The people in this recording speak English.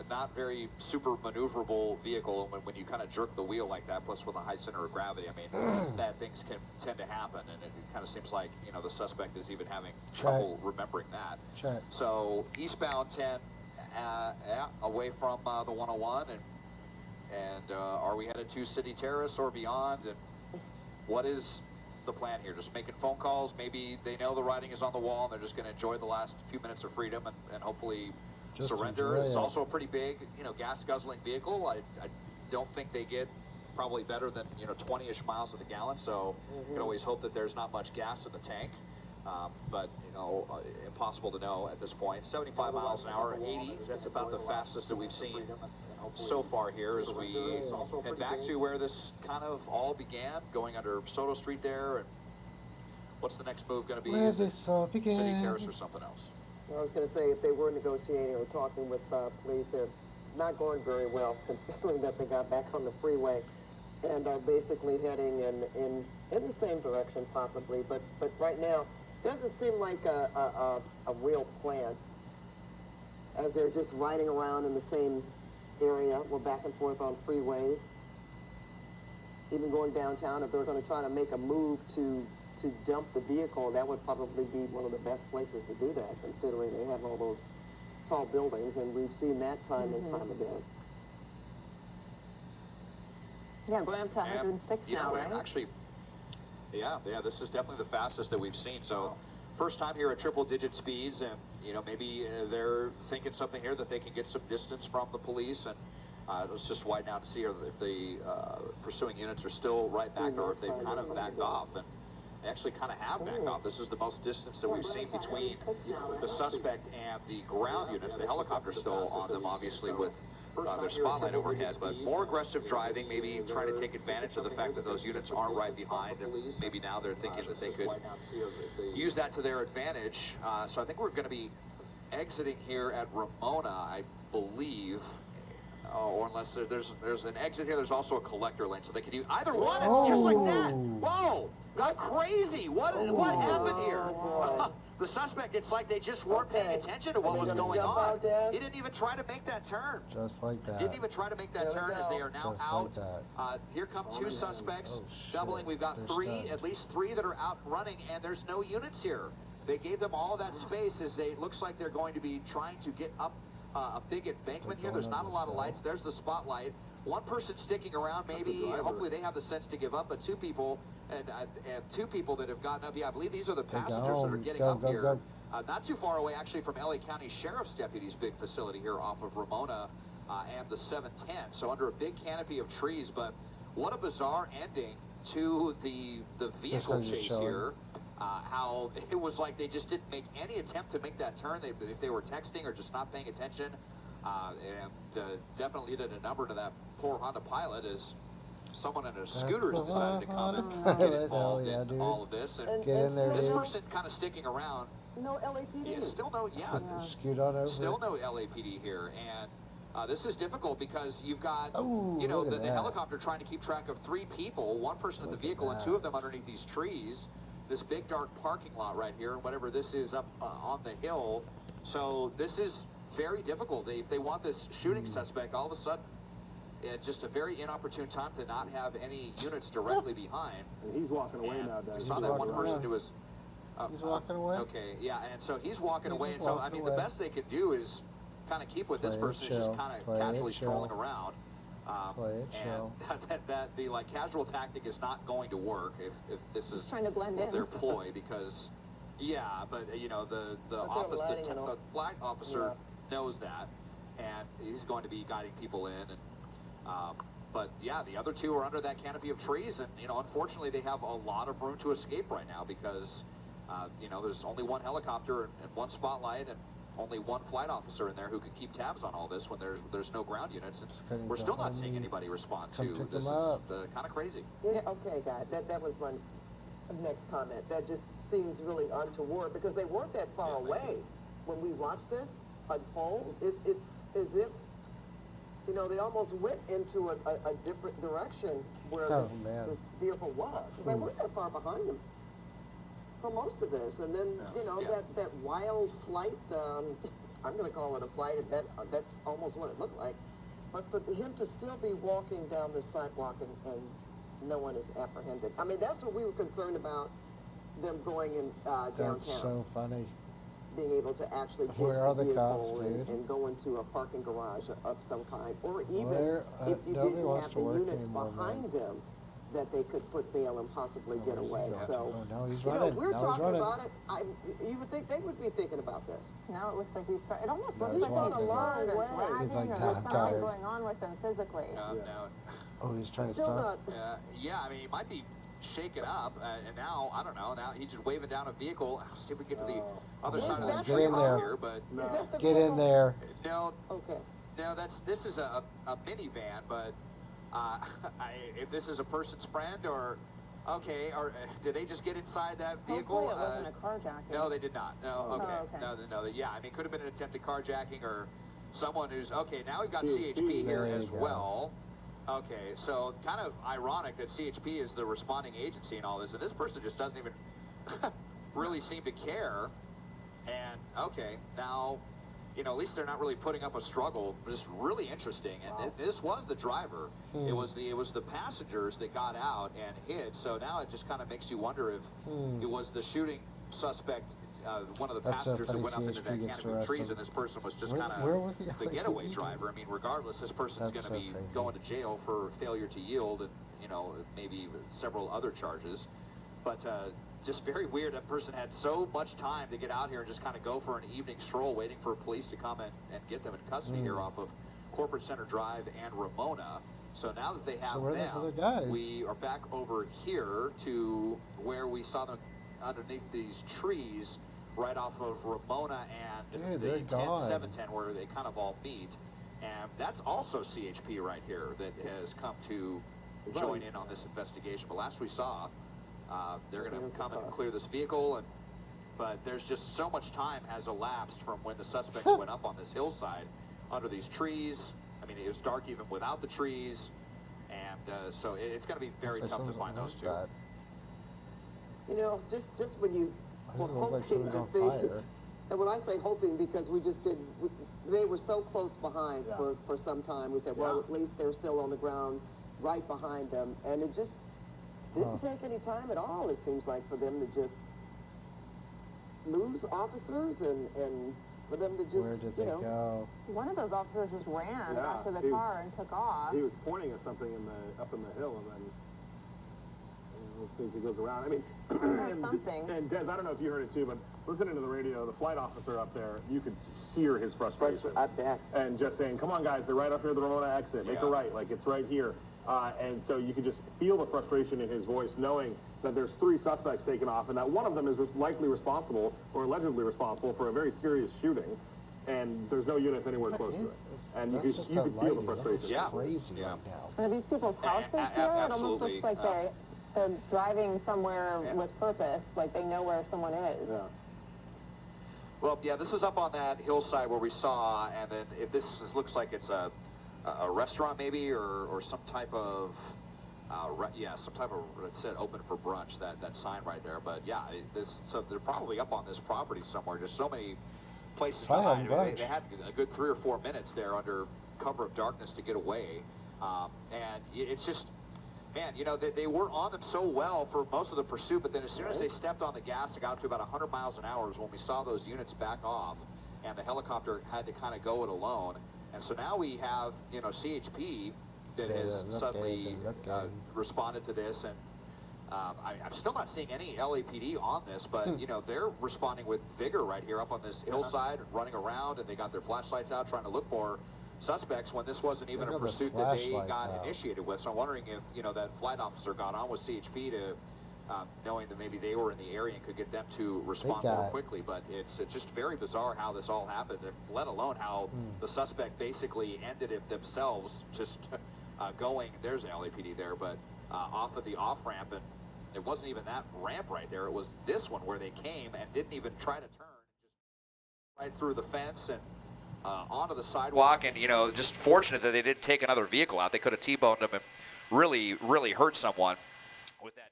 not very super maneuverable vehicle. And when you kind of jerk the wheel like that, plus with a high center of gravity, I mean, bad things can tend to happen. And it kind of seems like, the suspect is even having trouble remembering that. Check. So eastbound 10, away from the 101, and are we headed to City Terrace or beyond? And what is the plan here? Just making phone calls? Maybe they know the writing is on the wall and they're just going to enjoy the last few minutes of freedom and hopefully just surrender. It's also a pretty big, gas guzzling vehicle. I don't think they get probably better than 20-ish miles to the gallon. So you can always hope that there's not much gas in the tank. But impossible to know at this point. 75 miles an hour, 80. That's about the fastest that we've seen so far here as we head back to where this kind of all began, going under Soto Street there. And what's the next move going to be? Where this all City began. Terrace or something else? I was going to say, if they were negotiating or talking with police, they're not going very well, considering that they got back on the freeway and are basically heading in the same direction, possibly. But right now, doesn't seem like a real plan, as they're just riding around in the same area. We're back and forth on freeways, even going downtown. If they're going to try to make a move to dump the vehicle, that would probably be one of the best places to do that, considering they have all those tall buildings, and we've seen that time and time again. Yeah, going up to 106 now, right? Actually, yeah, this is definitely the fastest that we've seen. So first time here at triple-digit speeds, and maybe they're thinking something here that they can get some distance from the police, and let's just widen out to see if the pursuing units are still right back or if they've kind of backed off. And they actually kind of have backed off. This is the most distance that we've seen between the suspect and the ground units. The helicopter's still on them, obviously, with their spotlight overhead, but more aggressive driving, maybe trying to take advantage of the fact that those units aren't right behind, and maybe now they're thinking that they could use that to their advantage. So I think we're going to be exiting here at Ramona, I believe. Or unless there's an exit here, there's also a collector lane, so they can use either one, just like that. Whoa, got crazy. What happened here? The suspect, it's like they just weren't paying attention to what was going on. He didn't even try to make that turn. Just like that. Didn't even try to make that turn as they are now just out. Like Here come two suspects doubling. We've got They're at least three that are out running, and there's no units here. They gave them all that space as it looks like they're going to be trying to get up a big embankment here. There's not a lot of lights. There's the spotlight. One person sticking around, maybe. Hopefully they have the sense to give up. But two people, and two people that have gotten up. Yeah, I believe these are the passengers that are getting up here. Not too far away, actually, from LA County Sheriff's Deputy's big facility here off of Ramona and the 710. So under a big canopy of trees. But what a bizarre ending to the vehicle chase here. How it was like they just didn't make any attempt to make that turn. If they were texting or just not paying attention, and definitely did a number to that poor Honda Pilot as someone in a scooter has decided to come and get involved in all of this. And get in there, this person kind of sticking around. No LAPD. Yeah, still no, scoot on over. Still no LAPD here, and this is difficult because you've got, the helicopter trying to keep track of three people, one person in the vehicle, and two of them underneath these trees. This big dark parking lot right here, and whatever this is up on the hill. So this is very difficult. If they want this shooting suspect, all of a sudden, just a very inopportune time to not have any units directly behind. And he's walking away now, Doug. We saw that one person who was... he's walking away? Okay, yeah, and so he's walking away. And so, I mean, the best they could do is kind of keep with this person, just kind of casually strolling around. Play it chill. That the casual tactic is not going to work if this is trying to blend in their ploy, because but the flag officer knows that, and he's going to be guiding people in, and but yeah, the other two are under that canopy of trees, and unfortunately they have a lot of room to escape right now because there's only one helicopter and one spotlight and only one flight officer in there who can keep tabs on all this when there's no ground units, and we're still not seeing anybody respond to this. Is kind of crazy. Yeah, okay, guys, that was my next comment. That just seems really untoward because they weren't that far away when we watched this unfold. It's as if they almost went into a different direction where this vehicle was. They weren't that far behind them for most of this, and then that wild flight I'm going to call it a flight. That's almost what it looked like. But for him to still be walking down the sidewalk and no one is apprehended. I mean, that's what we were concerned about, them going in downtown. That's so funny. Being able to actually get Where are the vehicle cops, dude? and go into a parking garage of some kind. Or even if you nobody didn't wants have to the work units anymore, behind man. them, that they could foot bail and possibly get Where's he away. going? So, Oh, now he's you know, running. we're Now he's talking running. about it. You would think they would be thinking about this. Now it looks like he's it almost No, looks he's like walking. he's tired or He's dragging like, or "Nah, there's I'm something tired." going on with him physically. Now, Oh, he's trying to Still stop. not. yeah, I mean, he might be shaken up, and now, I don't know, now he's just waving down a vehicle. I'll see if we get to the other Is side of the that street Get in there. here, but Is that the Get in there. no, Okay. no, this is a minivan, but if this is a person's friend or, okay, or did they just get inside that vehicle? Hopefully it wasn't a carjacking. No, they did not. No, Oh, okay. okay. No, yeah, I mean, could have been an attempted carjacking or someone who's, okay, now we've got CHP here There you as go. well. Okay, so kind of ironic that CHP is the responding agency in all this, and this person just doesn't even really seem to care. And, okay, now, you know, at least they're not really putting up a struggle. It's really interesting, and this was the driver. It was the passengers that got out and hid, so now it just kind of makes you wonder if it was the shooting suspect, one of the That's so passengers that funny went up into CHP that gets canopy of trees, arrested. and this person was just Where- kind where of was the the getaway LAPD? driver. I mean, regardless, this person's That's going to so be crazy. going to jail for failure to yield and, you know, maybe several other charges. But just very weird. That person had so much time to get out here and just kind of go for an evening stroll, waiting for police to come and get them in custody here off of Corporate Center Drive and Ramona. So now that they have So where are them, those other guys? we are back over here to where we saw them underneath these trees right off of Ramona and Dude, the they're 10, gone. 710 where they kind of all meet. And that's also CHP right here that has come to join in on this investigation. But last we saw, they're going There's to the come and car. clear this vehicle. But there's just so much time has elapsed from when the suspects went up on this hillside under these trees. I mean, it was dark even without the trees. And so it's going to be very tough to find those two. That? You know, just when you Why does were it look like hoping something's that on things, fire? and when I say hoping, because we just did, they were so close behind for some time. We said, well, at least they're still on the ground right behind them. And it just didn't take any time at all, it seems like, for them to just lose officers and for them to just, Where did they go? One of those officers just ran back to the car and took off. He was pointing at something up in the hill, and then we'll see if he goes around. I mean, something. And Des, I don't know if you heard it too, but listening to the radio, the flight officer up there, you could hear his frustration. I bet. And just saying, "Come on, guys, they're right up here at the Ramona exit. Make a right, like it's right here." And so you could just feel the frustration in his voice, knowing that there's 3 suspects taken off, and that one of them is likely responsible or allegedly responsible for a very serious shooting. And there's no units anywhere close to it. And That's just you that could feel lighting. the That looks frustration. Yeah. crazy Yeah. right now. Are these people's houses here? It almost Absolutely. looks like they're driving somewhere with purpose, like they know where someone is. Yeah. Well, yeah, this is up on that hillside where we saw, and then if looks like it's a restaurant maybe, or some type of, some type of, it said open for brunch, that sign right there. But yeah, so they're probably up on this property somewhere. Just so many places Probably behind. having I mean, brunch. they had a good 3 or 4 minutes there under cover of darkness to get away. And it's just, man, you know, they were on them so well for most of the pursuit, but then as soon as they stepped on the gas, it got to about 100 miles an hour is when we saw those units back off, and the helicopter had to kind of go it alone. And so now we have, you know, CHP that has suddenly responded to this, and I'm still not seeing any LAPD on this, but, you know, they're responding with vigor right here up on this hillside, running around, and they got their flashlights out trying to look for suspects when this wasn't even They a got their pursuit that they flashlights got out. initiated with. So I'm wondering if, you know, that flight officer got on with CHP to, knowing that maybe they were in the area and could get them to respond more quickly. But it's just very bizarre how this all happened, and let alone how the suspect basically ended it themselves, just going, there's an LAPD there, but off of the off-ramp, and it wasn't even that ramp right there. It was this one where they came and didn't even try to turn, just right through the fence and onto the sidewalk. And, you know, just fortunate that they didn't take another vehicle out. They could have T-boned them and really, really hurt someone with that.